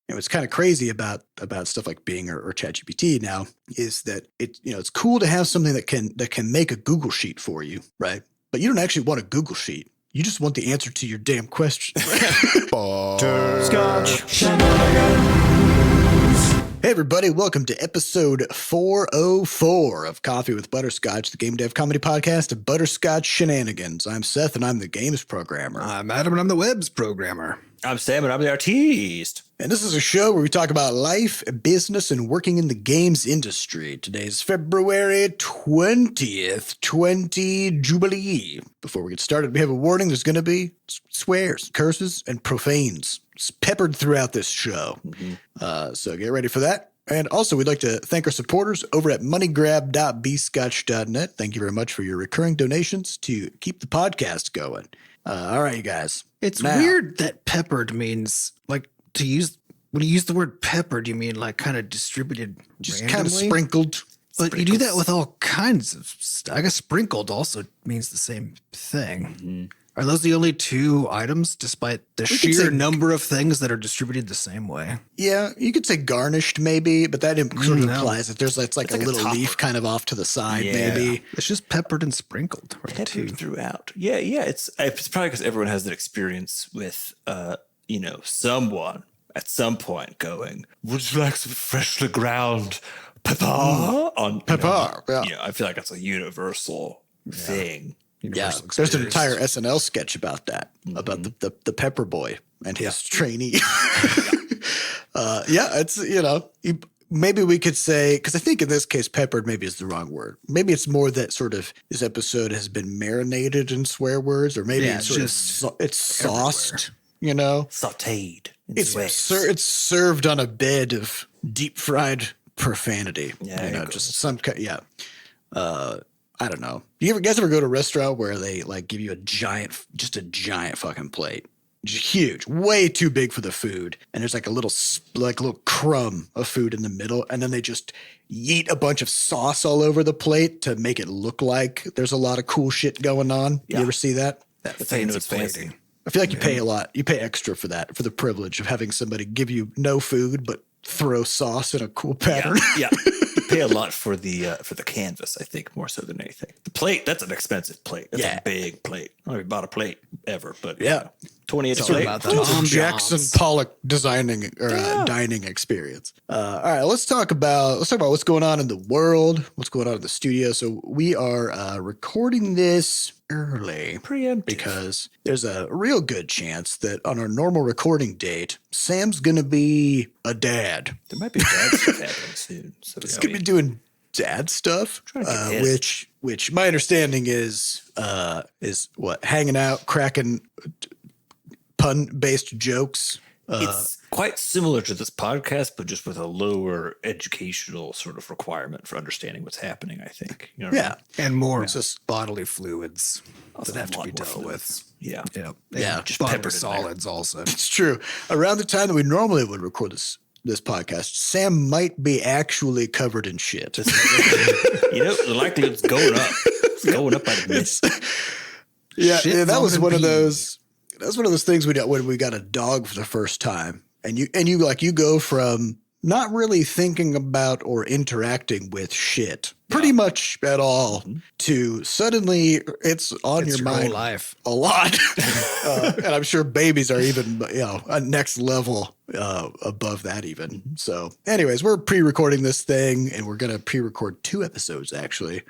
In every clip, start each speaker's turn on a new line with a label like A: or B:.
A: And what's kind of crazy about stuff like Bing or ChatGPT now is that it's cool to have something that can make a Google sheet for you, right? But you don't actually want a Google sheet. You just want the answer to your damn question.
B: Butterscotch.
A: Hey everybody, welcome to episode 404 of Coffee with Butterscotch, the game dev comedy podcast of Butterscotch Shenanigans. I'm Seth and I'm the games programmer.
B: I'm Adam and I'm the webs programmer.
C: I'm Sam and I'm the artiste.
A: And this is a show where we talk about life, business, and working in the games industry. Today's February 20th, 20 Jubilee. Before we get started, we have a warning. There's going to be swears, curses, and profanes peppered throughout this show. So get ready for that. And also, we'd like to thank our supporters over at moneygrab.bscotch.net. Thank you very much for your recurring donations to keep the podcast going. All right, you guys.
B: It's weird that peppered means like to use when you use the word peppered, you mean like kind of distributed,
A: just
B: randomly?
A: Kind of sprinkled.
B: But you do that with all kinds of stuff. I guess sprinkled also means the same thing. Are those the only two items, despite the sheer number of things that are distributed the same way?
A: Yeah, you could say garnished maybe, but that sort of implies that it's like a little leaf kind of off to the side, maybe.
B: It's just peppered and sprinkled.
C: Peppered throughout. Yeah. It's probably because everyone has that experience with, someone at some point going, would you like some freshly ground pepper on
A: pepper?
C: I feel like that's a universal thing.
A: There's an entire SNL sketch about that, about the Pepper Boy and his trainee. It's, maybe we could say, because I think in this case, peppered maybe is the wrong word. Maybe it's more that sort of this episode has been marinated in swear words, or maybe it's sauced,
C: Sauteed.
A: It's served on a bed of deep fried profanity. Just some kind. I don't know. You guys ever go to a restaurant where they like give you a giant fucking plate, just huge, way too big for the food, and there's like a little crumb of food in the middle, and then they just yeet a bunch of sauce all over the plate to make it look like there's a lot of cool shit going on. You ever see that?
C: That's how you know it's fancy.
A: I feel like you pay a lot. You pay extra for that, for the privilege of having somebody give you no food but throw sauce in a cool pattern.
C: Yeah. You pay a lot for the canvas, I think, more so than anything. The plate, that's an expensive plate. That's a big plate. I don't even bought a plate ever, but 28
B: It's
C: plate.
B: about the
A: Tom Jackson Pollock dining experience. All right, let's talk about what's going on in the world, what's going on in the studio. So we are recording this early,
C: preemptive,
A: because there's a real good chance that on our normal recording date, Sam's gonna be a dad.
C: There might be dad stuff happening soon. So
A: he's gonna be doing dad stuff, which my understanding is what, hanging out, cracking pun-based jokes.
C: It's quite similar to this podcast, but just with a lower educational sort of requirement for understanding what's happening, I think.
B: And more bodily fluids that have to be dealt with.
C: Yeah.
B: Just pepper solids also.
A: It's true. Around the time that we normally would record this podcast, Sam might be actually covered in shit.
C: The likelihood's going up. It's going up by the minute.
A: That was one of those. That's one of those things we got when we got a dog for the first time, and you go from not really thinking about or interacting with shit pretty much at all to suddenly it's on your mind
B: life
A: a lot. And I'm sure babies are even, a next level above that even. So anyways, we're pre-recording this thing and we're going to pre-record 2 episodes actually.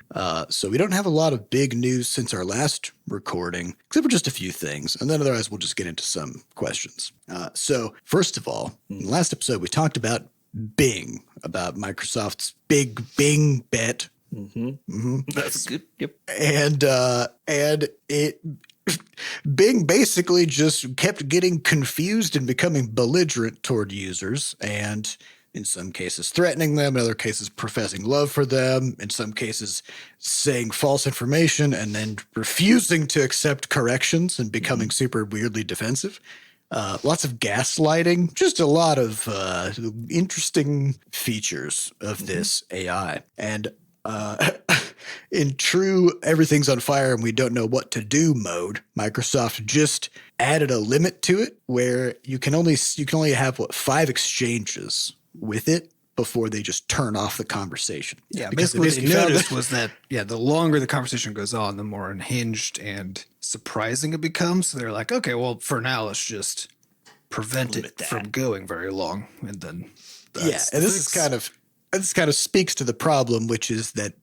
A: So we don't have a lot of big news since our last recording, except for just a few things. And then otherwise we'll just get into some questions. So first of all, in the last episode, we talked about Bing, about Microsoft's big Bing bet.
C: That's good. Yep.
A: And Bing basically just kept getting confused and becoming belligerent toward users, and in some cases threatening them, in other cases professing love for them, in some cases saying false information and then refusing to accept corrections and becoming super weirdly defensive. Lots of gaslighting, just a lot of interesting features of this AI. And in true everything's on fire and we don't know what to do mode, Microsoft just added a limit to it where you can only have 5 exchanges with it before they just turn off the conversation.
B: Yeah,
A: because
B: basically what they
A: found
B: noticed was that, the longer the conversation goes on, the more unhinged and surprising it becomes. So they're like, okay, well, for now, let's just prevent it from going very long. And then
A: and this kind of speaks to the problem, which is that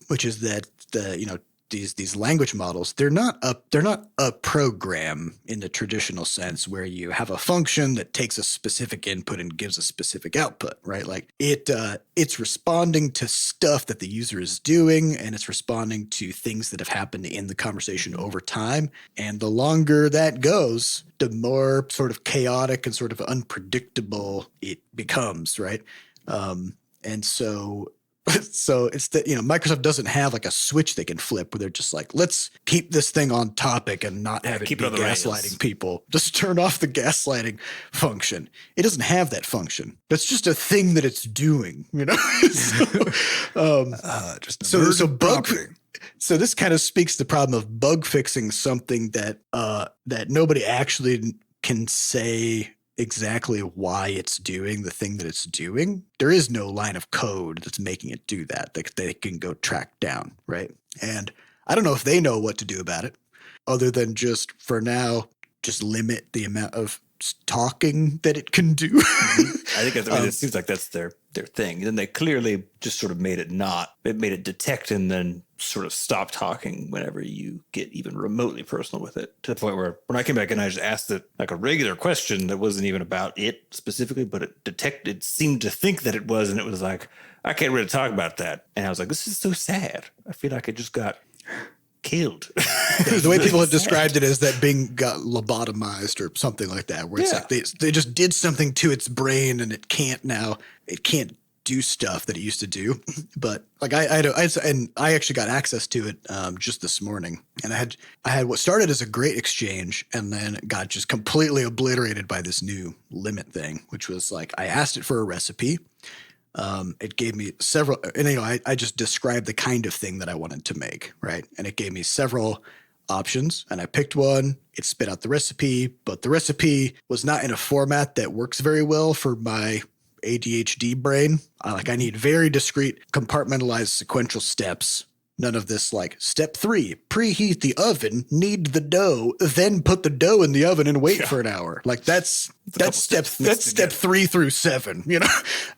A: the these language models, they're not a program in the traditional sense where you have a function that takes a specific input and gives a specific output, right? Like it's responding to stuff that the user is doing, and it's responding to things that have happened in the conversation over time. And the longer that goes, the more sort of chaotic and sort of unpredictable it becomes, right? And so it's that, Microsoft doesn't have like a switch they can flip where they're just like, let's keep this thing on topic and not have it be gaslighting people. Just turn off the gaslighting function. It doesn't have that function. That's just a thing that it's doing, So this kind of speaks to the problem of bug fixing something that nobody actually can say exactly why it's doing the thing that it's doing. There is no line of code that's making it do that they can go track down, right? And I don't know if they know what to do about it other than just, for now, just limit the amount of talking that it can do.
C: I think it seems like that's their thing. And they clearly just sort of made it detect and then sort of stop talking whenever you get even remotely personal with it, to the point where when I came back and I just asked it like a regular question that wasn't even about it specifically, but it seemed to think that it was, and it was like, I can't really talk about that. And I was like, this is so sad. I feel like it just got killed.
A: The way people have described it is that Bing got lobotomized or something like that, where it's like they just did something to its brain and it can't do stuff that it used to do. But like I actually got access to it just this morning, and I had what started as a great exchange and then it got just completely obliterated by this new limit thing, which was like, I asked it for a recipe. It gave me several, and I just described the kind of thing that I wanted to make, right? And it gave me several options, and I picked one. It spit out the recipe, but the recipe was not in a format that works very well for my ADHD brain. I need very discrete, compartmentalized sequential steps. None of this like step 3, preheat the oven, knead the dough, then put the dough in the oven and wait for an hour. Like that's step 3 through 7,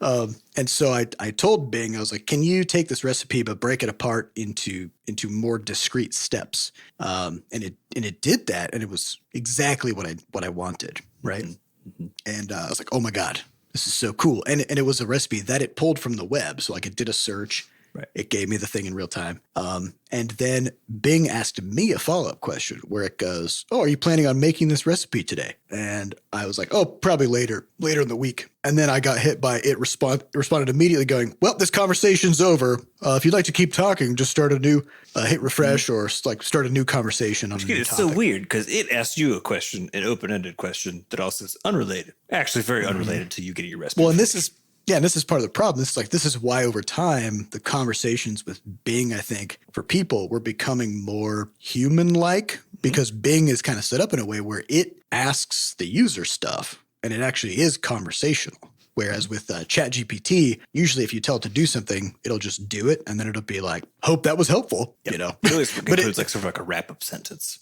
A: And so I told Bing, I was like, can you take this recipe but break it apart into more discrete steps? And it did that, and it was exactly what I wanted, right? Mm-hmm. And I was like, oh my God, this is so cool. And it was a recipe that it pulled from the web. So like it did a search. Right. It gave me the thing in real time. And then Bing asked me a follow-up question where it goes, oh, are you planning on making this recipe today? And I was like, oh, probably later in the week. And then I got hit by it responded immediately going, well, this conversation's over. If you'd like to keep talking, just start a new, hit refresh or like start a new conversation on a new topic.
C: It's so weird because it asked you a question, an open-ended question that also is unrelated, actually very unrelated to you getting your recipe.
A: Well, and this is part of the problem. This is why over time the conversations with Bing, I think, for people were becoming more human-like, because Bing is kind of set up in a way where it asks the user stuff and it actually is conversational. Whereas with ChatGPT, usually if you tell it to do something, it'll just do it, and then it'll be like, "Hope that was helpful,"
C: It always includes like sort of like a wrap-up sentence,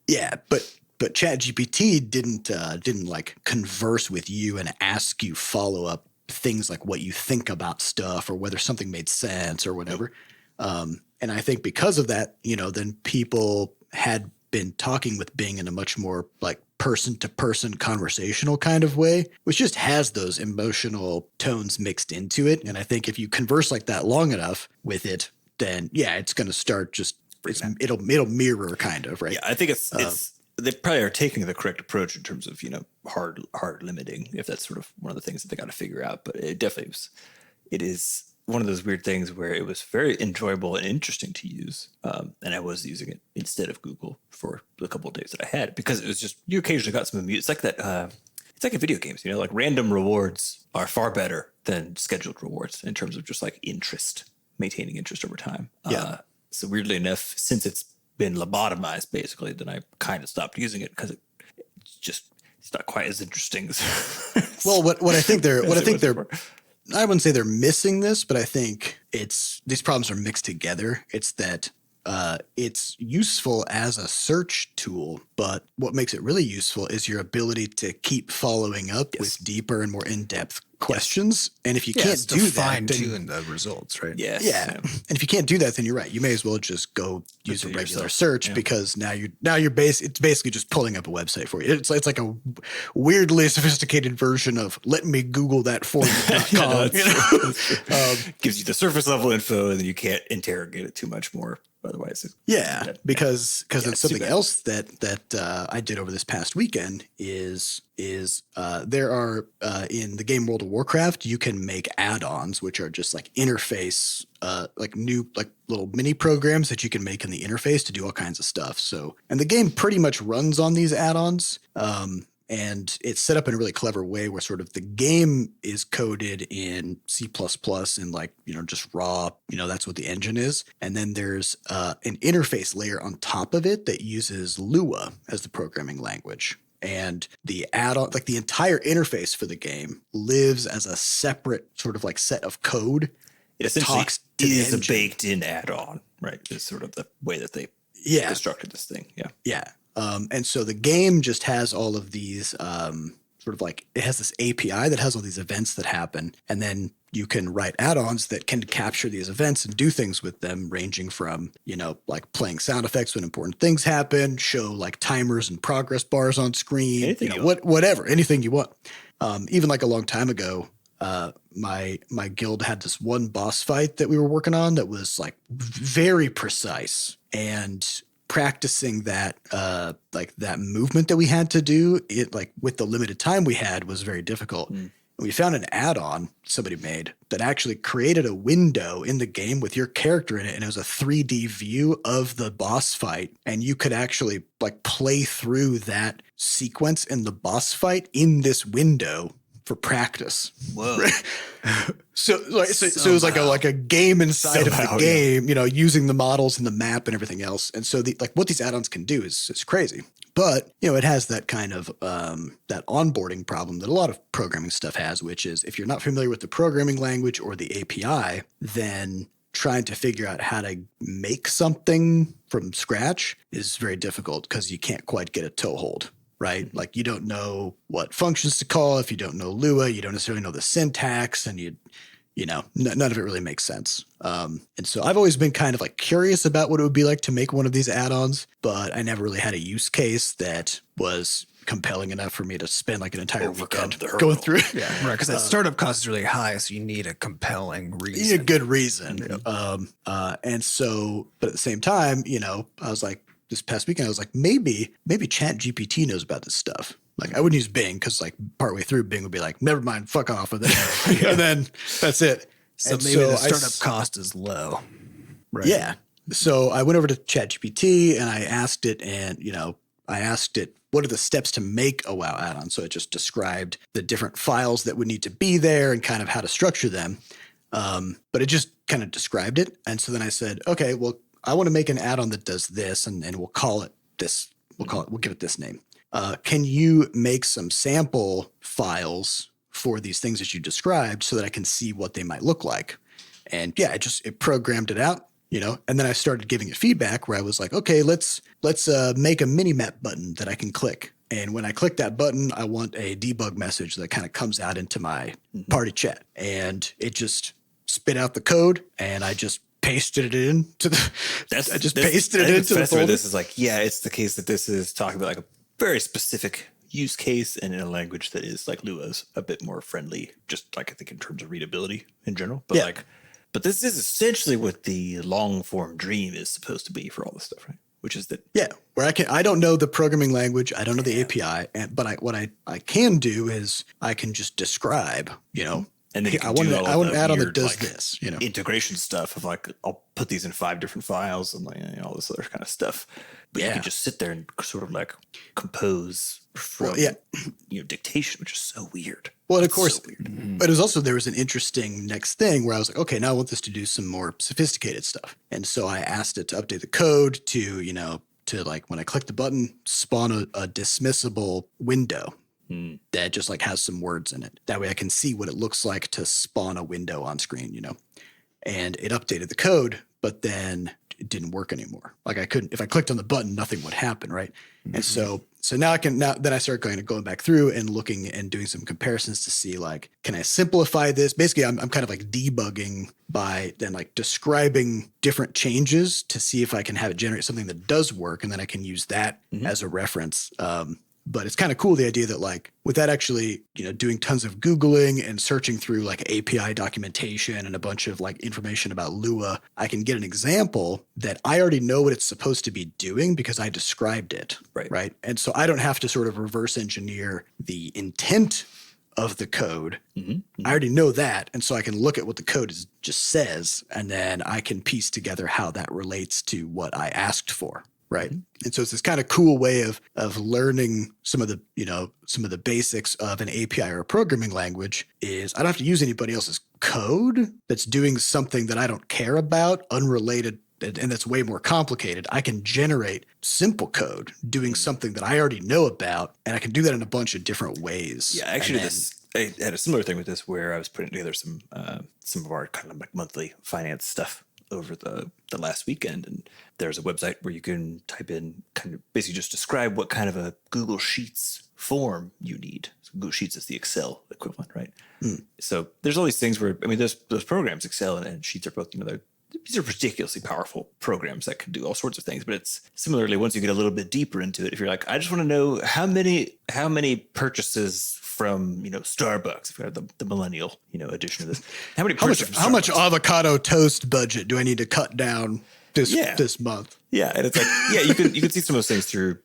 A: Yeah, but ChatGPT didn't like converse with you and ask you follow-up things like what you think about stuff or whether something made sense or whatever. And I think because of that, then people had been talking with Bing in a much more like person-to-person conversational kind of way, which just has those emotional tones mixed into it. And I think if you converse like that long enough with it, then it's going to start it'll mirror kind of, right?
C: Yeah, I think it's they probably are taking the correct approach in terms of, hard limiting, if that's sort of one of the things that they got to figure out. But it definitely is one of those weird things where it was very enjoyable and interesting to use. And I was using it instead of Google for the couple of days that I had, because it was just, you occasionally got some amusement. It's like that. It's like in video games, like random rewards are far better than scheduled rewards in terms of just like interest. maintaining interest over time.
A: Yeah.
C: So weirdly enough, since it's been lobotomized basically, then I kind of stopped using it because it's not quite as interesting as
A: Well, what I think they're
C: as it was before.
A: I wouldn't say they're missing this, but I think these problems are mixed together. It's that it's useful as a search tool, but what makes it really useful is your ability to keep following up with deeper and more in-depth questions. And if you can't do that,
B: fine
A: then,
B: tune the results, right?
C: Yes.
A: yeah. And if you can't do that, then you're right. You may as well just go use a
C: it
A: regular
C: yourself.
A: search because it's basically just pulling up a website for you. It's like a weirdly sophisticated version of let me Google that for you.com.
C: Gives you the surface level info, and then you can't interrogate it too much more. Otherwise,
A: Yeah, because then
C: it's too
A: something
C: bad.
A: else that I did over this past weekend is there are in the game World of Warcraft you can make add-ons which are just like interface like new like little mini programs that you can make in the interface to do all kinds of stuff. So and the game pretty much runs on these add-ons. And it's set up in a really clever way where sort of the game is coded in C++ and like, just raw, that's what the engine is. And then there's an interface layer on top of it that uses Lua as the programming language. And the add-on, like the entire interface for the game lives as a separate sort of like set of code.
C: it essentially
A: talks to the
C: is a
A: engine.
C: baked-in add-on, right? Is sort of the way that they
A: Yeah.
C: constructed this thing. Yeah.
A: Yeah. And so the game just has all of these sort of like it has this API that has all these events that happen. And then you can write add-ons that can capture these events and do things with them, ranging from, like playing sound effects when important things happen, show like timers and progress bars on screen,
C: Anything you want.
A: whatever, anything you want. Even like a long time ago, my guild had this one boss fight that we were working on that was like very precise, and practicing that like that movement that we had to do it like with the limited time we had was very difficult. And we found an add-on somebody made that actually created a window in the game with your character in it, and it was a 3D view of the boss fight, and you could actually like play through that sequence in the boss fight in this window for practice.
C: Whoa.
A: So it was like a game inside of
C: Somehow,
A: the game, using the models and the map and everything else. And so what these add-ons can do is it's crazy. But, it has that kind of that onboarding problem that a lot of programming stuff has, which is if you're not familiar with the programming language or the API, then trying to figure out how to make something from scratch is very difficult because you can't quite get a toehold. Right? Like you don't know what functions to call. If you don't know Lua, you don't necessarily know the syntax, and none of it really makes sense. And so I've always been kind of like curious about what it would be like to make one of these add-ons, but I never really had a use case that was compelling enough for me to spend like an entire weekend going through it.
B: Yeah, right. Because that startup cost is really high, so you need a compelling
A: You
B: reason.
A: need a good reason. And so, but at the same time, I was like, this past weekend, I was like, maybe Chat GPT knows about this stuff. Like I wouldn't use Bing because like partway through Bing would be like, never mind, fuck off with it. And then that's it.
B: So
A: And
B: maybe the startup cost is low. Right.
A: Yeah. So I went over to Chat GPT and I asked it what are the steps to make a WoW add-on? So it just described the different files that would need to be there and kind of how to structure them. But it just kind of described it. And so then I said, okay, well, I want to make an add-on that does this, and we'll call it this. We'll give it this name. Can you make some sample files for these things that you described so that I can see what they might look like? And yeah, it programmed it out, and then I started giving it feedback where I was like, okay, let's make a mini map button that I can click. And when I click that button, I want a debug message that kind of comes out into my party chat. And it just spit out the code, and I just pasted it into the. Pasted it into the folder.
C: This is like, it's the case that this is talking about like a very specific use case and in a language that is like Lua's a bit more friendly, just like I think in terms of readability in general. But but this is essentially what the long form dream is supposed to be for all this stuff, right? Which is that
A: where I don't know the programming language, I don't know the API, but what I can do is I can just describe,
C: And then you can
A: I want
C: do
A: an
C: all of the
A: add-on that
C: weird,
A: does
C: like,
A: this,
C: integration stuff of like, I'll put these in 5 different files and like, all this other kind of stuff. But you
A: Yeah.
C: can just sit there and sort of like compose from dictation, which is so weird.
A: Well, and of
C: It's
A: course,
C: so weird.
A: but it was also, there was an interesting next thing where I was like, okay, now I want this to do some more sophisticated stuff. And so I asked it to update the code to like, when I click the button, spawn a dismissible window that just like has some words in it. That way I can see what it looks like to spawn a window on screen, and it updated the code, but then it didn't work anymore. Like I couldn't, if I clicked on the button, nothing would happen. Right. Mm-hmm. And so now then I start going back through and looking and doing some comparisons to see like, can I simplify this? Basically, I'm kind of like debugging by then like describing different changes to see if I can have it generate something that does work. And then I can use that as a reference. But it's kind of cool, the idea that like without actually, doing tons of Googling and searching through like API documentation and a bunch of like information about Lua, I can get an example that I already know what it's supposed to be doing because I described it. Right. And so I don't have to sort of reverse engineer the intent of the code. I already know that. And so I can look at what the code just says, and then I can piece together how that relates to what I asked for. Right. And so it's this kind of cool way of learning some of the basics of an API or a programming language. Is I don't have to use anybody else's code that's doing something that I don't care about, unrelated, and that's way more complicated. I can generate simple code doing something that I already know about, and I can do that in a bunch of different ways.
C: Yeah, actually, I had a similar thing with this where I was putting together some of our kind of like monthly finance stuff over the last weekend, and there's a website where you can type in kind of basically just describe what kind of a Google Sheets form you need. So Google Sheets is the Excel equivalent, right? So there's all these things where, those programs, Excel and Sheets are both, these are ridiculously powerful programs that can do all sorts of things. But it's similarly, once you get a little bit deeper into it, if you're like, I just want to know how many purchases from Starbucks, if we have the millennial edition of this,
A: how much avocado toast budget do I need to cut down this month?
C: Yeah, and it's like you can see some of those things through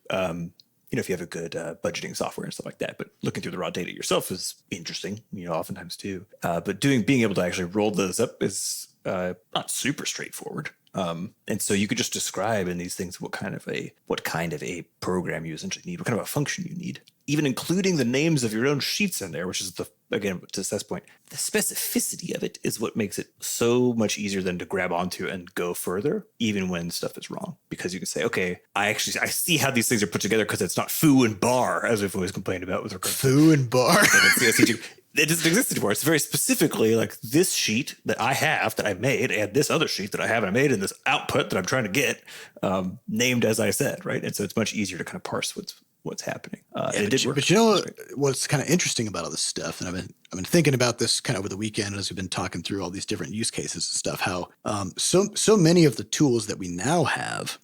C: if you have a good budgeting software and stuff like that. But looking through the raw data yourself is interesting, oftentimes too. But being able to actually roll those up is not super straightforward. And so you could just describe in these things what kind of a program you essentially need, what kind of a function you need, even including the names of your own sheets in there, which is again, to Seth's point, the specificity of it is what makes it so much easier than to grab onto and go further, even when stuff is wrong. Because you can say, okay, I see how these things are put together because it's not foo and bar, as we've always complained about with regard to
A: foo and bar.
C: It doesn't exist anymore. It's very specifically like this sheet that I have that I made and this other sheet that I have and I made and this output that I'm trying to get named as I said, right? And so it's much easier to kind of parse what's happening. And it did work.
A: But what's kind of interesting about all this stuff, and I've been thinking about this kind of over the weekend as we've been talking through all these different use cases and stuff, how so many of the tools that we now have,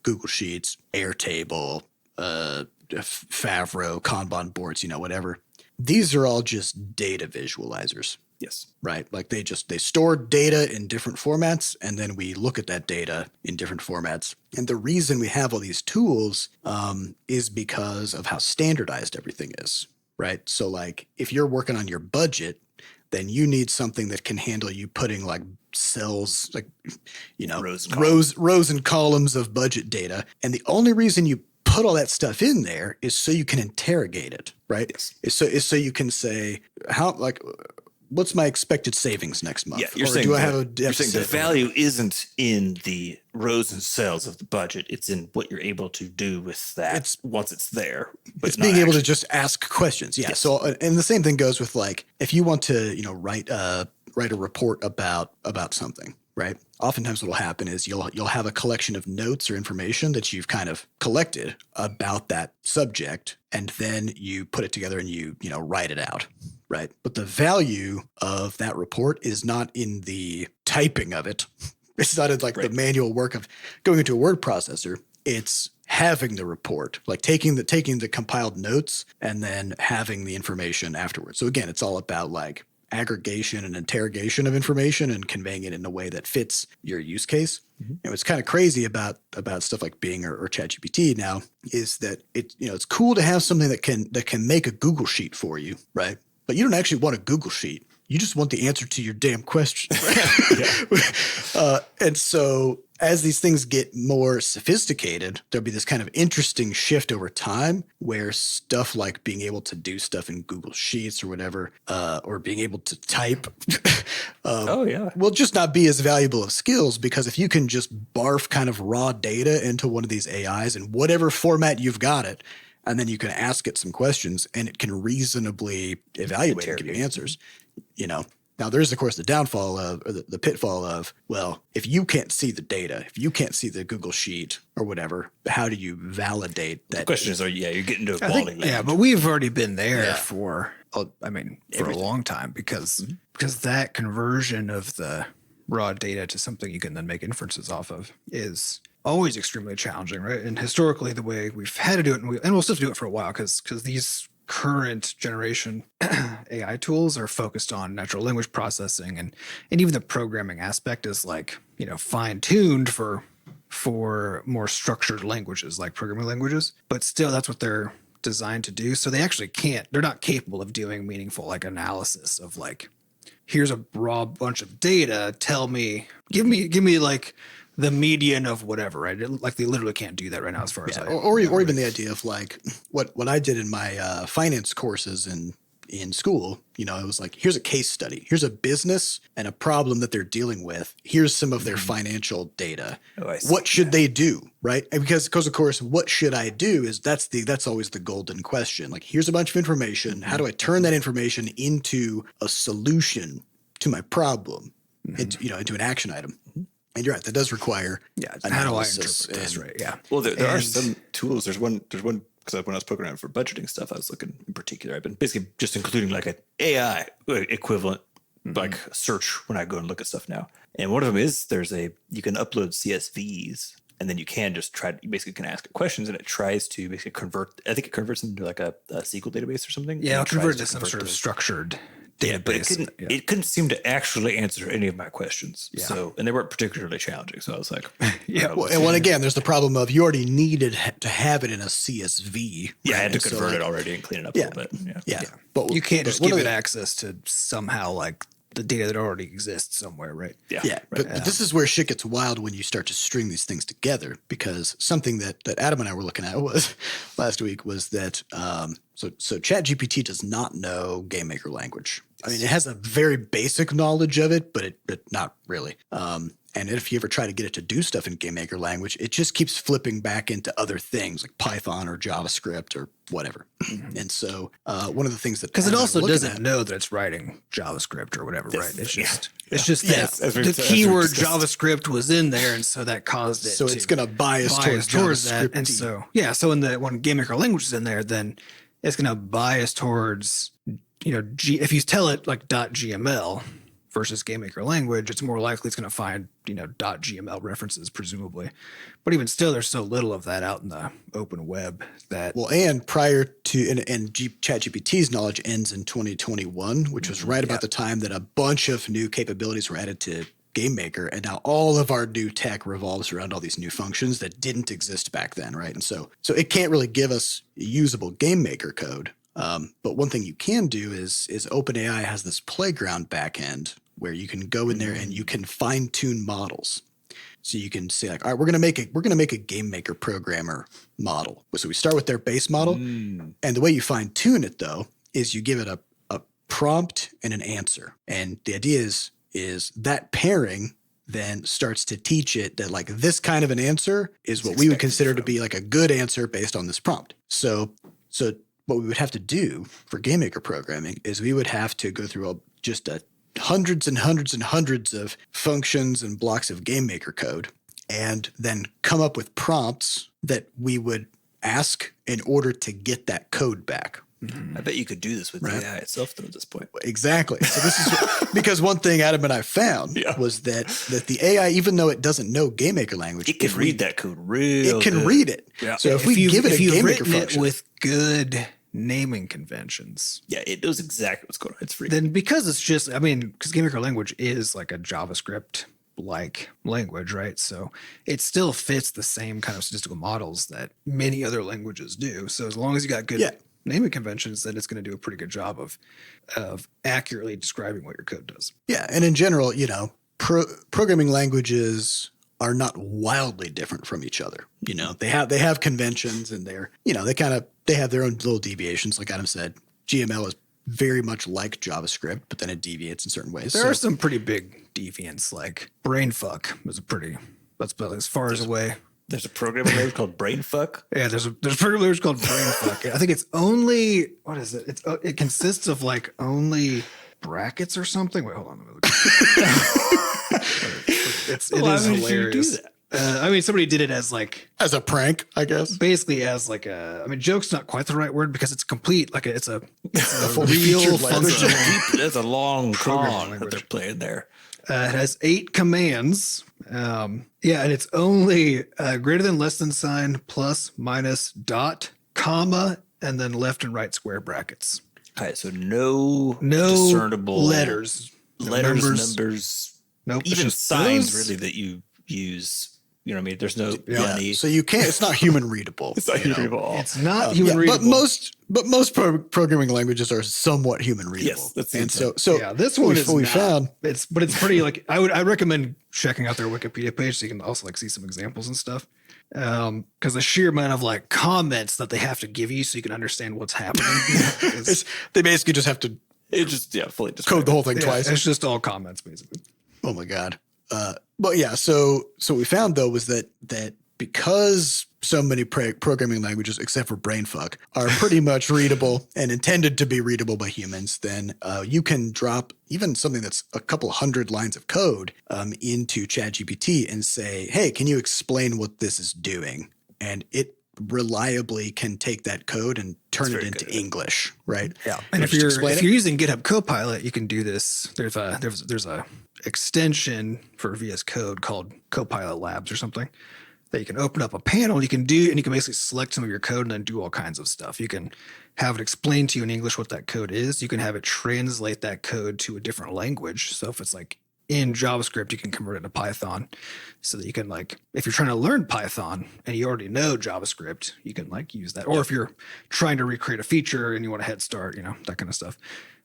A: Google Sheets, Airtable, Favreau, Kanban boards, whatever, these are all just data visualizers.
C: Yes.
A: Right. Like they store data in different formats, and then we look at that data in different formats. And the reason we have all these tools is because of how standardized everything is. Right. So like if you're working on your budget, then you need something that can handle you putting like cells, like, rows and columns of budget data. And the only reason you put all that stuff in there is so you can interrogate it, right?
C: Yes.
A: Is so you can say what's my expected savings next month?
C: Yeah, you're saying the value isn't in the rows and cells of the budget. It's in what you're able to do with that once it's there. But
A: it's being able to just ask questions. Yeah. Yes. So, and the same thing goes with like if you want to, write a report about something. Right. Oftentimes what will happen is you'll have a collection of notes or information that you've kind of collected about that subject, and then you put it together and you write it out. Right. But the value of that report is not in the typing of it. It's not in the manual work of going into a word processor. It's having the report, like taking the compiled notes and then having the information afterwards. So again, it's all about like aggregation and interrogation of information and conveying it in a way that fits your use case. Mm-hmm. And what's kind of crazy about stuff like Bing or ChatGPT now is that it's cool to have something that can make a Google sheet for you, right? But you don't actually want a Google sheet. You just want the answer to your damn question. And so as these things get more sophisticated, there'll be this kind of interesting shift over time where stuff like being able to do stuff in Google Sheets or whatever, or being able to type will just not be as valuable of skills, because if you can just barf kind of raw data into one of these AIs in whatever format you've got it, and then you can ask it some questions and it can reasonably evaluate and give you answers, Now, there's, of course, the downfall of, or the pitfall of, well, if you can't see the data, if you can't see the Google Sheet or whatever, how do you validate that?
C: The question is, you're getting to a quality land.
B: Yeah, but we've already been there for a long time because that conversion of the raw data to something you can then make inferences off of is always extremely challenging, right? And historically, the way we've had to do it, and we'll still have to do it for a while, because these current generation AI tools are focused on natural language processing, and even the programming aspect is like, fine-tuned for more structured languages like programming languages, but still that's what they're designed to do. So they're not capable of doing meaningful like analysis of like, here's a raw bunch of data, give me like the median of whatever, right? Like they literally can't do that right now as far as
A: or even the idea of like what I did in my finance courses in school, it was like, here's a case study. Here's a business and a problem that they're dealing with. Here's some of their financial data. What should they do, right? And because of course, what should I do is that's always the golden question. Like, here's a bunch of information. How do I turn that information into a solution to my problem, into an action item? And you're right, that does require
B: how do I interpret this, right? Yeah.
C: Well, there are some tools. There's one because when I was programming for budgeting stuff, I was looking in particular. I've been basically just including like an AI equivalent, like search when I go and look at stuff now. And one of them is you can upload CSVs, and then you can just you basically can ask it questions, and it tries to basically convert. I think it converts them to like a SQL database or something.
B: Yeah, it'll convert it to some sort of structured database.
C: But it couldn't seem to actually answer any of my questions. Yeah. So, and they weren't particularly challenging. So I was like,
A: Well, again, there's the problem of you already needed to have it in a CSV.
C: Yeah, I had to convert it already and clean it up a little bit.
B: Yeah. But you can't just give it access to somehow like the data that already exists somewhere, right?
A: Yeah. But this is where shit gets wild when you start to string these things together, because something that Adam and I were looking at last week was that so ChatGPT does not know GameMaker language. I mean, it has a very basic knowledge of it, but not really. And if you ever try to get it to do stuff in GameMaker language, it just keeps flipping back into other things like Python or JavaScript or whatever. And so one of the things that,
B: because it also doesn't know that it's writing JavaScript or whatever, right? It's just that the keyword JavaScript was in there, and so that caused it.
A: So it's going to bias towards
B: that. And so when GameMaker language is in there, then it's going to bias towards if you tell it like .gml versus GameMaker language, it's more likely it's going to find .gml references, presumably. But even still, there's so little of that out in the open web that
A: and prior to and ChatGPT's knowledge ends in 2021, which was right about the time that a bunch of new capabilities were added to GameMaker, and now all of our new tech revolves around all these new functions that didn't exist back then, right? And so it can't really give us usable GameMaker code. But one thing you can do is OpenAI has this playground backend where you can go in there and you can fine tune models. So you can say like, all right, we're gonna make a GameMaker programmer model. So we start with their base model, and the way you fine tune it though is you give it a prompt and an answer, and the idea is that pairing then starts to teach it that like this kind of an answer is what we would consider to be like a good answer based on this prompt. So what we would have to do for GameMaker programming is we would have to go through hundreds and hundreds and hundreds of functions and blocks of GameMaker code, and then come up with prompts that we would ask in order to get that code back.
C: I bet you could do this with the AI itself, though, at this point.
A: Exactly. So this is because one thing Adam and I found was that the AI, even though it doesn't know GameMaker language,
C: it can read that code real.
A: It can read it. Yeah. So if we give it a GameMaker function
B: with good naming conventions,
C: it knows exactly what's going on. It's free.
B: Then because it's just, because GameMaker language is like a JavaScript like language, right? So it still fits the same kind of statistical models that many other languages do. So as long as you got good naming conventions, then it's going to do a pretty good job of accurately describing what your code does.
A: Yeah, and in general, programming languages are not wildly different from each other. They have conventions, and they have their own little deviations. Like Adam said, GML is very much like JavaScript, but then it deviates in certain ways.
B: There are some pretty big deviants, like brainfuck was that's about as far as away.
C: There's a programming language called brainfuck.
B: Yeah, there's a programming language called brainfuck. I think it's only, what is it? It consists of like only brackets or something. Wait, hold on. Let me look. It is hilarious. Somebody did it as
A: a prank, I guess.
B: Basically as joke's not quite the right word because it's complete. It's a
A: real
B: functional.
C: There's a long
B: programming
C: con that they're playing there.
B: It has 8 commands. And it's only greater than, less than sign, plus, minus, dot, comma, and then left and right square brackets.
C: All right, so no discernible
B: letters,
C: numbers,
B: nope,
C: even signs really that you use. You know what I mean? There's no money.
A: So you can't. It's not human readable.
C: It's not human readable.
B: It's not human readable.
A: But most programming languages are somewhat human readable.
C: Yes, that's
A: and
C: so
B: this one is
A: what we
B: not.
A: found.
B: It's pretty I recommend checking out their Wikipedia page so you can also see some examples and stuff. Because the sheer amount of comments that they have to give you so you can understand what's happening.
A: They basically just have to
C: fully
A: code the whole thing twice.
B: It's just all comments basically.
A: Oh my God. But yeah, so what we found though was that because so many programming languages, except for brainfuck, are pretty much readable and intended to be readable by humans, then you can drop even something that's a couple hundred lines of code into ChatGPT and say, hey, can you explain what this is doing? And it reliably can take that code and turn it into English, right?
B: Yeah. And if you're using GitHub Copilot, you can do this. There's a extension for VS Code called Copilot Labs or something that you can open up a panel you can do, and you can basically select some of your code and then do all kinds of stuff. You can have it explain to you in English what that code is. You can have it translate that code to a different language. So if it's in JavaScript, you can convert it to Python so that you can if you're trying to learn Python and you already know JavaScript, you can use that. Or if you're trying to recreate a feature and you want a head start, that kind of stuff.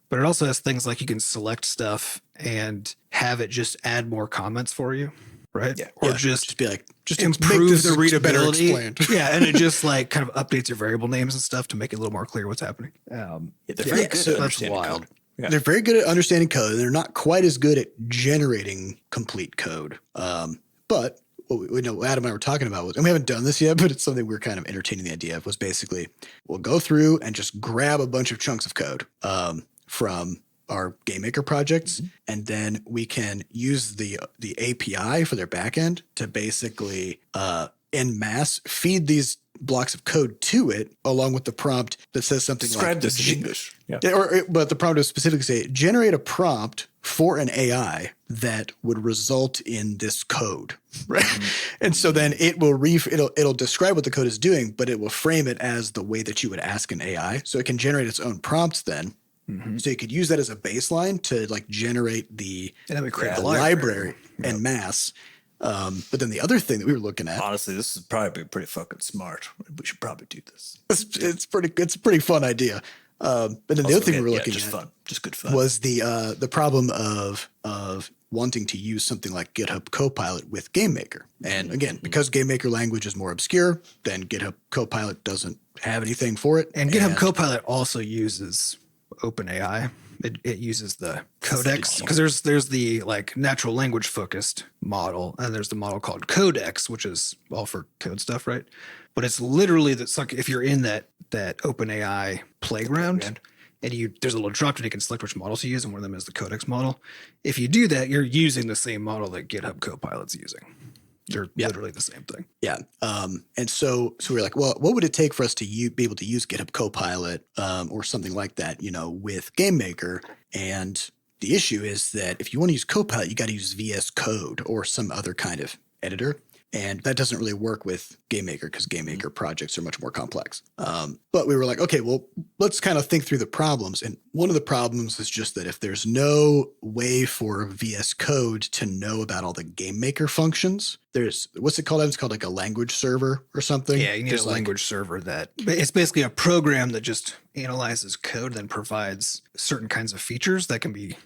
B: But it also has things like you can select stuff and have it just add more comments for you, right?
A: Yeah.
B: Or just
A: be just
B: improve the readability.
A: Better explained.
B: Yeah, and it just kind of updates your variable names and stuff to make it a little more clear what's happening.
C: That's
B: wild.
C: Yeah.
A: They're very good at understanding code. They're not quite as good at generating complete code. But what we know Adam and I were talking about was, and we haven't done this yet, but it's something we're kind of entertaining the idea of, was basically we'll go through and just grab a bunch of chunks of code from our GameMaker projects, and then we can use the API for their backend to basically en masse feed these blocks of code to it, along with the prompt that says something
C: Describe
A: like
C: this in English. Yeah.
A: But the prompt would specifically say, generate a prompt for an AI that would result in this code, right? And so then it will it'll describe what the code is doing, but it will frame it as the way that you would ask an AI. So it can generate its own prompts then. So you could use that as a baseline to generate the library en masse. But then the other thing that we were looking at,
C: honestly, this is probably pretty fucking smart. We should probably do this.
A: It's a pretty fun idea. But then the other thing we were looking at,
C: just good fun,
A: was the problem of wanting to use something like GitHub Copilot with GameMaker. And again, because GameMaker language is more obscure, then GitHub Copilot doesn't have anything for it.
B: And GitHub Copilot also uses OpenAI. It uses the Codex, because there's the natural language focused model, and there's the model called Codex, which is all for code stuff, right? But it's literally if you're in that OpenAI playground, and there's a little drop down, you can select which model to use, and one of them is the Codex model. If you do that, you're using the same model that GitHub Copilot's using. They're literally the same thing.
A: Yeah. And so we're like, well, what would it take for us to be able to use GitHub Copilot or something like that, with GameMaker? And the issue is that if you want to use Copilot, you got to use VS Code or some other kind of editor. And that doesn't really work with GameMaker because GameMaker projects are much more complex. But we were like, okay, well, let's kind of think through the problems. And one of the problems is just that if there's no way for VS Code to know about all the GameMaker functions, there's, what's it called? It's called like a language server or something.
B: Yeah, you need a language server that it's basically a program that just analyzes code, then provides certain kinds of features that can be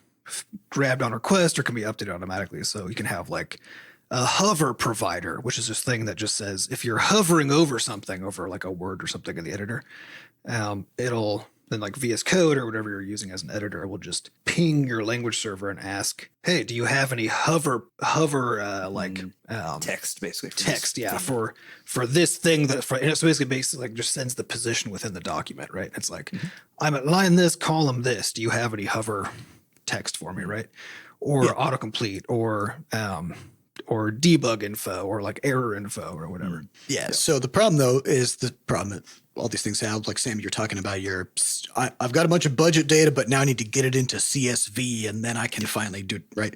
B: grabbed on request or can be updated automatically. So you can have like a hover provider, which is this thing that just says if you're hovering over something, over like a word or something in the editor, it'll then like VS Code or whatever you're using as an editor will just ping your language server and ask, hey, do you have any
C: text basically?
B: Text, yeah, for this thing that and it's basically like just sends the position within the document, right? It's like I'm at line this, column this. Do you have any hover text for me, right? Or autocomplete or debug info or like error info or whatever.
A: Yeah. So the problem though is the problem that all these things have, like Sam, you're talking about I've got a bunch of budget data, but now I need to get it into CSV and then I can finally do it right.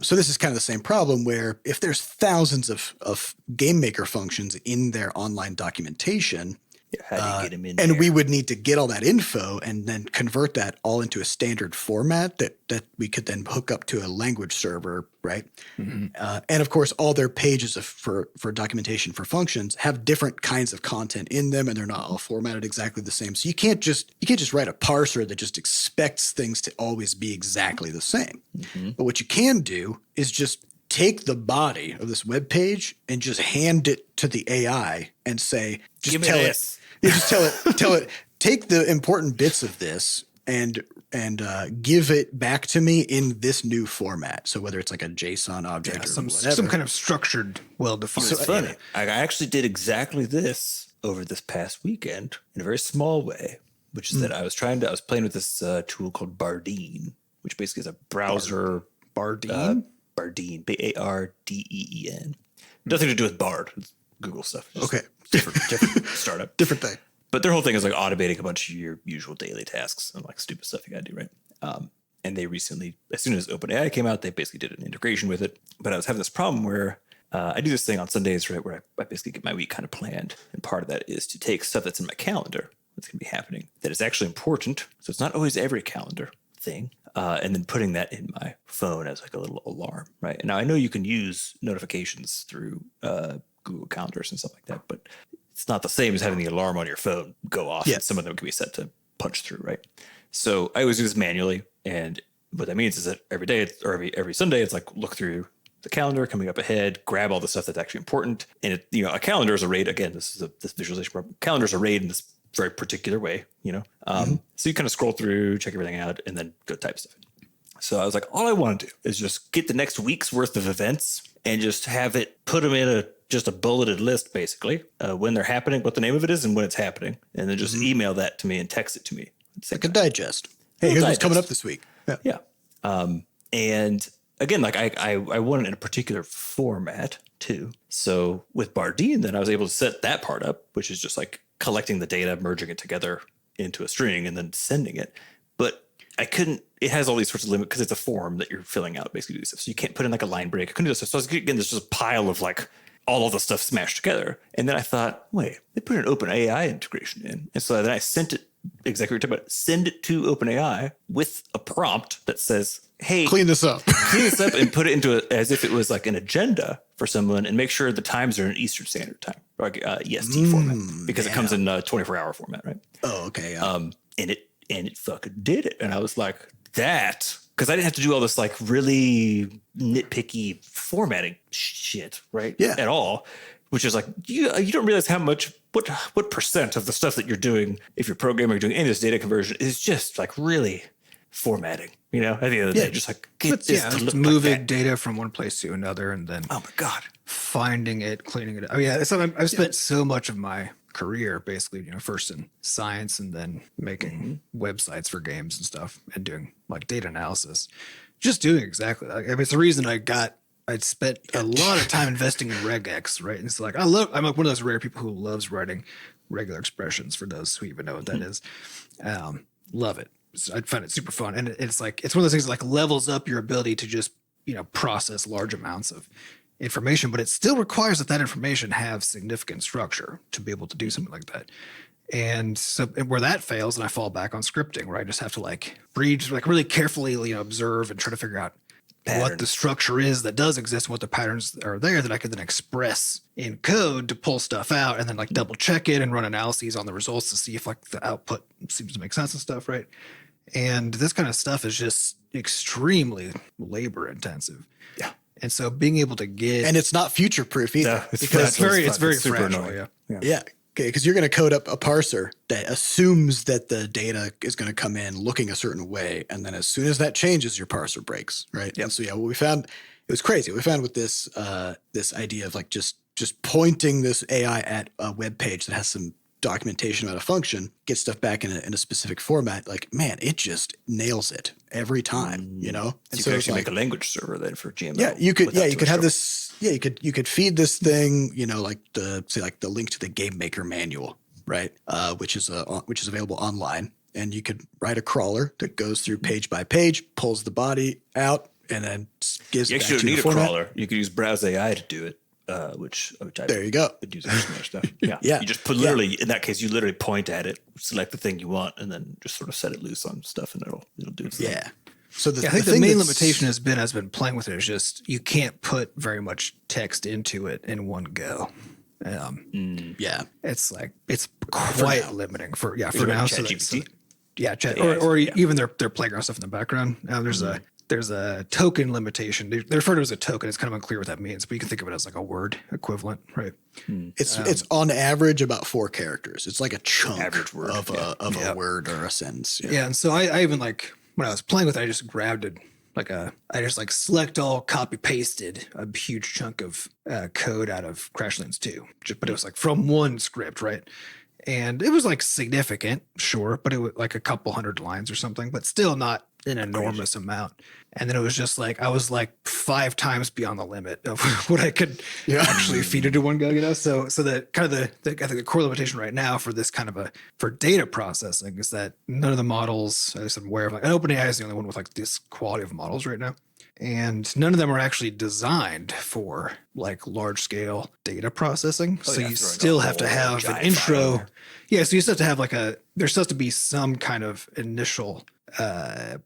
A: So this is kind of the same problem where if there's thousands of GameMaker functions in their online documentation,
C: how do you get them in
A: and
C: there?
A: we would need to get all that info and then convert that all into a standard format that we could then hook up to a language server, right? And of course, all their pages for documentation for functions have different kinds of content in them, and they're not all formatted exactly the same. So you can't just write a parser that just expects things to always be exactly the same. But what you can do is just take the body of this web page and just hand it to the AI and say, just tell it. You just tell it, take the important bits of this and give it back to me in this new format. So whether it's like a JSON object or
B: some
A: whatever.
B: kind of structured, well-defined.
C: It's funny. I actually did exactly this over this past weekend in a very small way, which is that I was playing with this tool called Bardeen, which basically is a browser.
B: Bardeen?
C: Bardeen, Bardeen. Nothing to do with Bard. It's Google stuff. Just
A: Okay.
C: different startup.
A: Different thing.
C: But their whole thing is like automating a bunch of your usual daily tasks and like stupid stuff you got to do, right? And they recently, as soon as OpenAI came out, they basically did an integration with it. But I was having this problem where I do this thing on Sundays, right, where I basically get my week kind of planned. And part of that is to take stuff that's in my calendar that's going to be happening that is actually important. So it's not always every calendar thing. And then putting that in my phone as like a little alarm, right? And now I know you can use notifications through Google Calendars and stuff like that, but it's not the same as having the alarm on your phone go off.
A: Yeah.
C: And some of them can be set to punch through, right? So I always do this manually. And what that means is that every day every Sunday, it's like look through the calendar coming up ahead, grab all the stuff that's actually important. And a calendar is arrayed. Again, this is this visualization problem. Calendars are arrayed in this very particular way, So you kind of scroll through, check everything out, and then go type stuff in. So I was like, all I want to do is just get the next week's worth of events and just have it put them in just a bulleted list, basically, when they're happening, what the name of it is and when it's happening. And then just email that to me and text it to me.
A: Like a digest. Hey, here's what's coming up this week.
C: Yeah. And again, like I want it in a particular format too. So with Bardeen, then I was able to set that part up, which is just like collecting the data, merging it together into a string and then sending it. But I couldn't, it has all these sorts of limits because it's a form that you're filling out basically. So you can't put in like a line break. I couldn't do this. So I was getting this just pile of like all of the stuff smashed together. And then I thought, wait, they put an OpenAI integration in. And so then I sent it exactly what you're talking about. Send it to OpenAI with a prompt that says, hey,
A: Clean this up.
C: and put it into as if it was like an agenda for someone and make sure the times are in Eastern Standard Time, or like EST format, because it comes in 24-hour format, right?
A: Oh, okay. Yeah.
C: And it fucking did it. And I was like, because I didn't have to do all this like really nitpicky formatting shit, right?
A: Yeah.
C: At all, which is like, you don't realize how much, what percent of the stuff that you're doing, if you're programming or doing any of this data conversion, is just like really formatting, at the end of the day, just like get this to look
B: moving
C: like that.
B: data from one place to another and then
C: Oh my God.
B: finding it, cleaning it up. I mean, I've spent so much of my career basically, first in science and then making websites for games and stuff and doing like data analysis, just doing exactly. I mean, it's the reason I'd spent a lot of time investing in regex, right? And it's like, I'm like one of those rare people who loves writing regular expressions for those who even know what that is. Love it. So I find it super fun. And it's like, it's one of those things that like levels up your ability to just, process large amounts of information, but it still requires that information have significant structure to be able to do something like that. And so where that fails, and I fall back on scripting, where I just have to like read, like really carefully, observe and try to figure out what the structure is that does exist and what the patterns are there that I could then express in code to pull stuff out and then like double check it and run analyses on the results to see if like the output seems to make sense and stuff, right? And this kind of stuff is just extremely labor intensive.
C: Yeah.
B: And so being able to get...
A: And it's not future proof either.
C: No,
B: it's very
C: super
B: fragile,
C: annoying.
A: Yeah. Okay, because you're going to code up a parser that assumes that the data is going to come in looking a certain way, and then as soon as that changes, your parser breaks, right? Yep. And so what we found, it was crazy. What we found with this this idea of like just pointing this AI at a web page that has some documentation about a function, get stuff back in a specific format. Like, man, it just nails it every time, And
C: so you could actually make a language server then for GML.
A: Yeah, you could. Yeah, you could have this. Yeah, you could feed this thing, like the link to the Game Maker manual, right? Which is available online, and you could write a crawler that goes through page by page, pulls the body out, and then gives.
C: You actually don't need a crawler. You could use Browse AI to do it. Which
A: there you go.
C: Would use some other stuff. Yeah,
A: yeah.
C: You just put literally in that case, you literally point at it, select the thing you want, and then just sort of set it loose on stuff, and it'll do its thing.
A: Yeah. So
B: I think the main limitation has been playing with it is just you can't put very much text into it in one go.
A: Yeah,
B: it's quite limiting for now.
C: ChatGPT.
B: Or even their playground stuff in the background. Now there's a token limitation. They refer to it as a token. It's kind of unclear what that means, but you can think of it as like a word equivalent, right?
A: It's on average about 4 characters. It's like a chunk
C: word,
A: of a word or a sentence.
B: Yeah, and so I even like when I was playing with it, I just grabbed it I just like select all, copy pasted a huge chunk of code out of Crashlands 2, but it was like from one script, right? And it was like significant, sure, but it was like a couple hundred lines or something, but still not an enormous amount. And then it was just like I was like 5 times beyond the limit of what I could actually feed into one go, So that kind of I think the core limitation right now for this kind of for data processing is that none of the models, at least I'm aware of, like, and OpenAI is the only one with like this quality of models right now. And none of them are actually designed for like large scale data processing. So you still have to have an intro. Yeah. So you still have to have there still has to be some kind of initial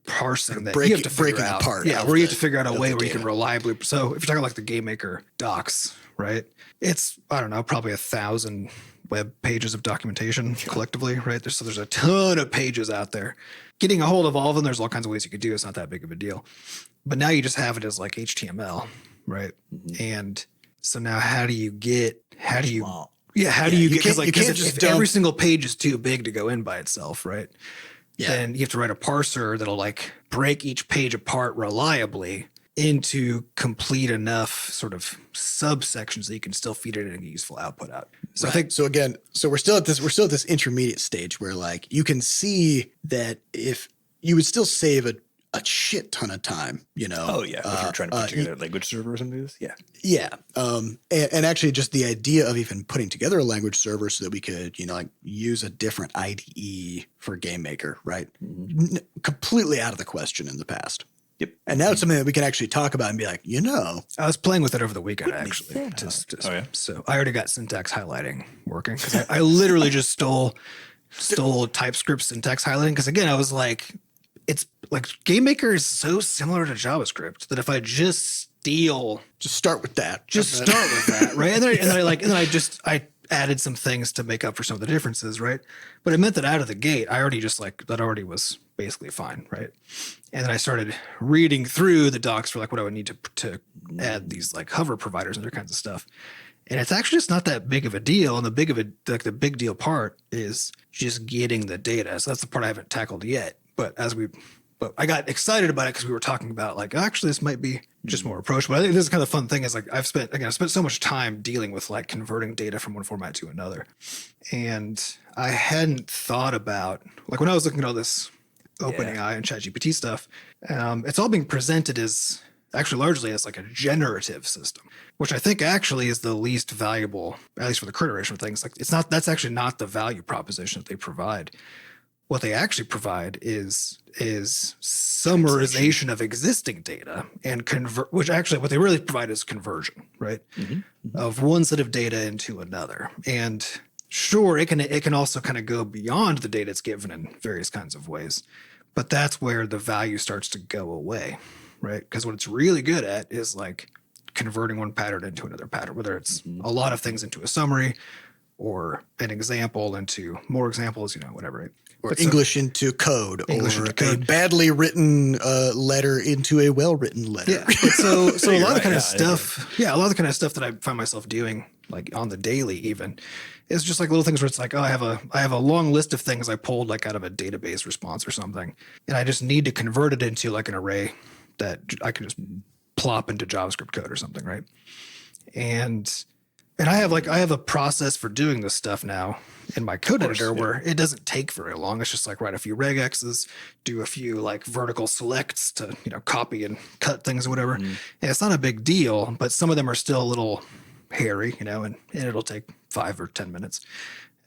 B: parsing that you have to figure out. Apart. Yeah. Where you have to figure out a way where you can reliably. So if you're talking like the Game Maker docs, right? It's, I don't know, probably 1,000 web pages of documentation collectively, right? There's a ton of pages out there. Getting a hold of all of them, there's all kinds of ways you could do. It's not that big of a deal. But now you just have it as like HTML, right? And so now how do you get, if every single page is too big to go in by itself, right? Yeah. Then you have to write a parser that'll like break each page apart reliably into complete enough sort of subsections that you can still feed it in a useful output out. So I think
A: we're still at this intermediate stage where like you can see that if you would still save a shit ton of time,
C: Oh yeah, if you're trying to put together a language server or something like this. Yeah.
A: Yeah. And actually just the idea of even putting together a language server so that we could, use a different IDE for Game Maker, right? Completely out of the question in the past.
C: Yep.
A: And now it's something that we can actually talk about and be like, I
B: was playing with it over the weekend, actually. So I already got syntax highlighting working because I literally just stole TypeScript syntax highlighting. Because again, I was like, it's like Game Maker is so similar to JavaScript that if I just
A: start with that,
B: right? And then I added some things to make up for some of the differences, right? But it meant that out of the gate, I already that already was basically fine, right? And then I started reading through the docs for like what I would need to add these like hover providers and other kinds of stuff. And it's actually just not that big of a deal. And the big deal part is just getting the data. So that's the part I haven't tackled yet. But I got excited about it because we were talking about like, actually, this might be just more approachable. I think this is kind of the fun thing is like I've spent so much time dealing with like converting data from one format to another. And I hadn't thought about like when I was looking at all this OpenAI and ChatGPT stuff, it's all being presented as actually largely as like a generative system, which I think actually is the least valuable, at least for the current iteration of things. Like that's actually not the value proposition that they provide. what they actually provide is summarization of existing data and convert, which actually what they really provide is conversion, right? Of one set of data into another. And sure, it can also kind of go beyond the data it's given in various kinds of ways, but that's where the value starts to go away, right? Because what it's really good at is like converting one pattern into another pattern, whether it's a lot of things into a summary or an example into more examples, whatever. Right?
A: Or English into code, a badly written letter into a well-written letter.
B: Yeah. So a lot of the kind of stuff, a lot of the kind of stuff that I find myself doing, like on the daily even, is just like little things where it's like, oh, I have a long list of things I pulled like out of a database response or something, and I just need to convert it into like an array that I can just plop into JavaScript code or something, right? And I have a process for doing this stuff now in my code editor where it doesn't take very long. It's just like write a few regexes, do a few like vertical selects to, copy and cut things or whatever. And it's not a big deal, but some of them are still a little hairy, and it'll take 5 or 10 minutes.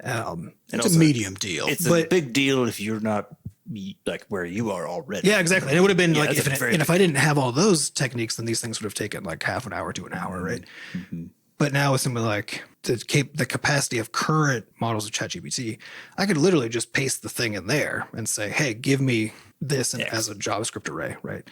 A: It's a medium deal.
C: It's a big deal if you're not like where you are already.
B: Yeah, exactly. And it would have been like if I didn't have all those techniques, then these things would have taken like half an hour to an hour, right? But now with something like the capacity of current models of ChatGPT, I could literally just paste the thing in there and say, hey, give me this as a JavaScript array, right?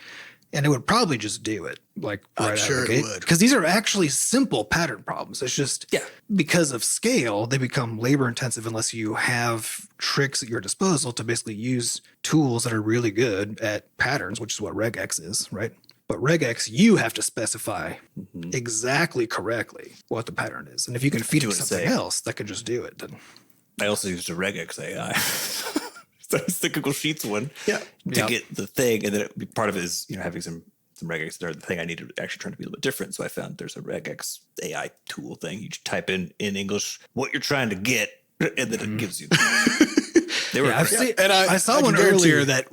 B: And it would probably just do it like right out of the gate. Because these are actually simple pattern problems. It's just because of scale, they become labor intensive unless you have tricks at your disposal to basically use tools that are really good at patterns, which is what regex is, right? But regex, you have to specify exactly correctly what the pattern is. And if you can feed it something else that can just do it, then.
C: I also used a regex AI. So it's the Google Sheets one to get the thing. And then part of it is, having some regex there. The thing I needed actually trying to be a little bit different. So I found there's a regex AI tool thing. You just type in English what you're trying to get, and then it gives you.
B: I saw one earlier that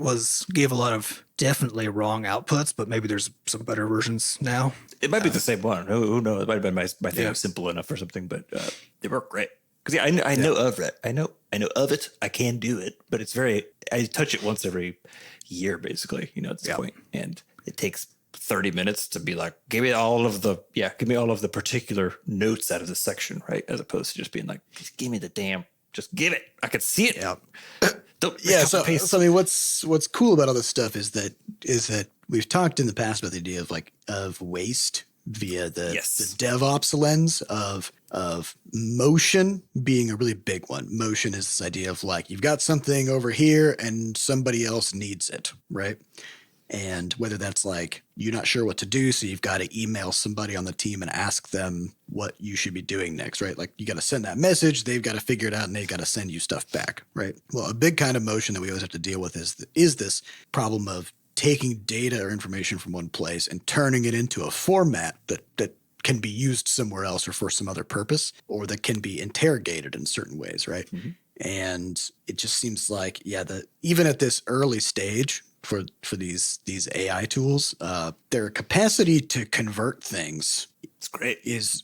B: gave a lot of definitely wrong outputs, but maybe there's some better versions now.
C: It might be the same one. Who knows? It might have been my thing was simple enough or something, but they work great. Because I know of it. I know of it. I can do it, but it's I touch it once every year, basically, at this point. And it takes 30 minutes to be like, give me all of the particular notes out of this section, right? As opposed to just being like, just give me just give it. I can see it.
A: Yeah. So I mean, what's cool about all this stuff is that we've talked in the past about the idea of waste via the DevOps lens of motion being a really big one. Motion is this idea of like, you've got something over here and somebody else needs it, right? And whether that's like, you're not sure what to do, so you've got to email somebody on the team and ask them what you should be doing next, right? Like you got to send that message, they've got to figure it out, and they've got to send you stuff back, right? Well, a big kind of motion that we always have to deal with is this problem of taking data or information from one place and turning it into a format that can be used somewhere else or for some other purpose, or that can be interrogated in certain ways, right? And it just seems like, even at this early stage for these AI tools, their capacity to convert things is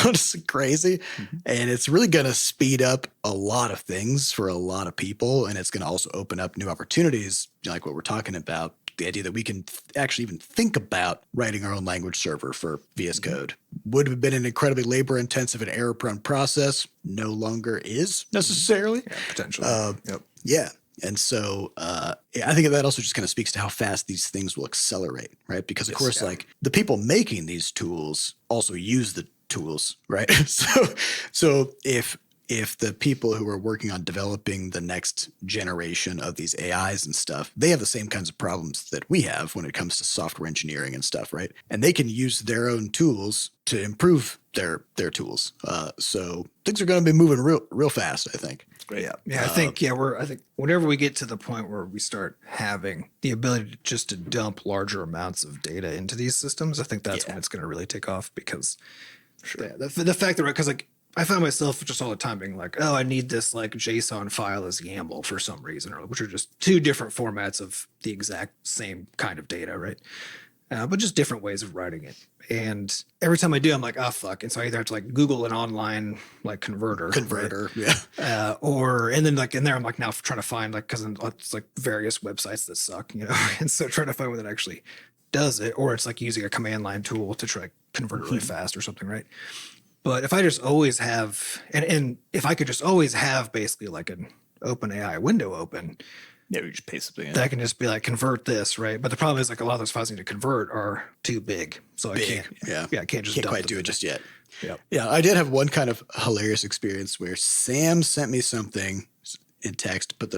A: honestly crazy. And it's really going to speed up a lot of things for a lot of people. And it's going to also open up new opportunities, like what we're talking about. The idea that we can actually even think about writing our own language server for VS Code would have been an incredibly labor-intensive and error-prone process. No longer is necessarily.
B: Yeah, potentially.
A: Yeah. And so I think that also just kind of speaks to how fast these things will accelerate, right? Because, of course, like the people making these tools also use the tools, right? So if the people who are working on developing the next generation of these AIs and stuff, they have the same kinds of problems that we have when it comes to software engineering and stuff, right? And they can use their own tools to improve their tools. So things are going to be moving real fast, I think.
B: Great. Yeah. I think whenever we get to the point where we start having the ability to dump larger amounts of data into these systems, I think that's when it's going to really take off. Because the fact that, because like I found myself just all the time being like, oh, I need this like JSON file as YAML for some reason, which are just two different formats of the exact same kind of data, right? but just different ways of writing it. And every time I do, I'm like, oh, fuck. And so I either have to like Google an online like converter.
A: Yeah.
B: And then like in there, I'm like now trying to find like, cause it's like various websites that suck, you know? And so trying to find one that actually does it, or it's like using a command line tool to try to convert it really fast or something, right? But if I just always have, and if I could just always have basically like an OpenAI window open,
C: Yeah, you just paste something in.
B: that can just be like convert this, right? But the problem is like a lot of those files I need to convert are too big, so I can't.
A: Yeah,
B: I can't just
A: can't
B: dump
A: quite
B: them
A: do
B: in
A: it just yet.
B: Yep.
A: Yeah, I did have one kind of hilarious experience where Sam sent me something in text, but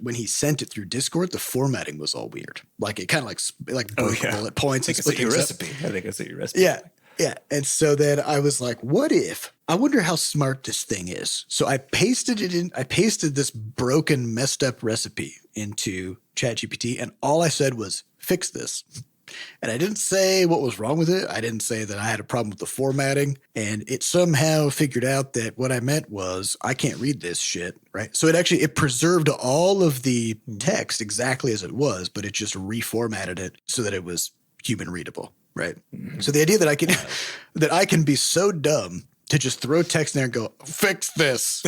A: when he sent it through Discord, the formatting was all weird. Like it kind of like broke bullet points.
C: I think it's your recipe. I think it's your recipe.
A: Yeah. Yeah. And so then I was like, what if? I wonder how smart this thing is. So I pasted this broken, messed up recipe into ChatGPT, and all I said was, fix this. And I didn't say what was wrong with it. I didn't say that I had a problem with the formatting. And it somehow figured out that what I meant was, I can't read this shit, right? So it preserved all of the text exactly as it was, but it just reformatted it so that it was human readable, right? Mm-hmm. So the idea that I can be so dumb to just throw text in there and go, fix this.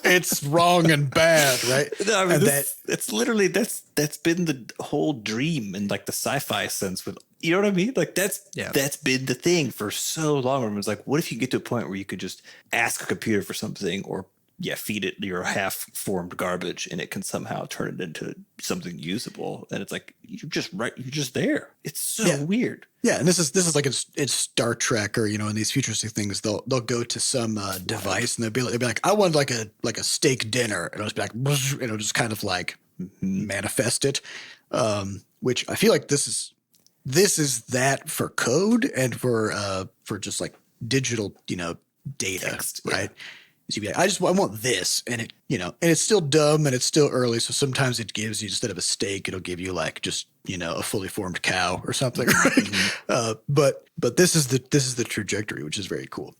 A: It's wrong and bad, right?
C: No, I mean, that's literally that's been the whole dream in like the sci-fi sense with, you know what I mean? Like that's been the thing for so long. It was like, what if you get to a point where you could just ask a computer for something or feed it your half-formed garbage and it can somehow turn it into something usable. And it's like, you're just there. It's so weird.
A: Yeah, and this is like in Star Trek or, you know, in these futuristic things, they'll go to some device and they'll be like, I want like a steak dinner, and it'll just be like, and it'll just kind of like manifest it. Which I feel like this is that for code and for just like digital, you know, data, text, right? So you'd be like, I want this, and it, you know, and it's still dumb and it's still early. So sometimes it gives you, instead of a steak, it'll give you like just, you know, a fully formed cow or something. Right? Mm-hmm. But this is the trajectory, which is very cool.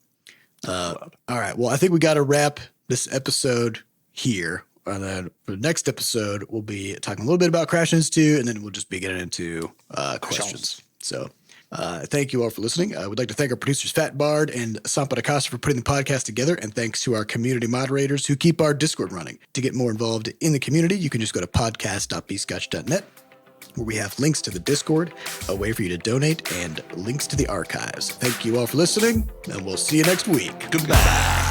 A: All right. Well, I think we got to wrap this episode here. And then for the next episode, we'll be talking a little bit about Crash Institute, and then we'll just be getting into questions. So thank you all for listening. I would like to thank our producers, Fat Bard and Sampa Acosta, for putting the podcast together. And thanks to our community moderators who keep our Discord running. To get more involved in the community, you can just go to podcast.bscotch.net, where we have links to the Discord, a way for you to donate, and links to the archives. Thank you all for listening, and we'll see you next week. Goodbye.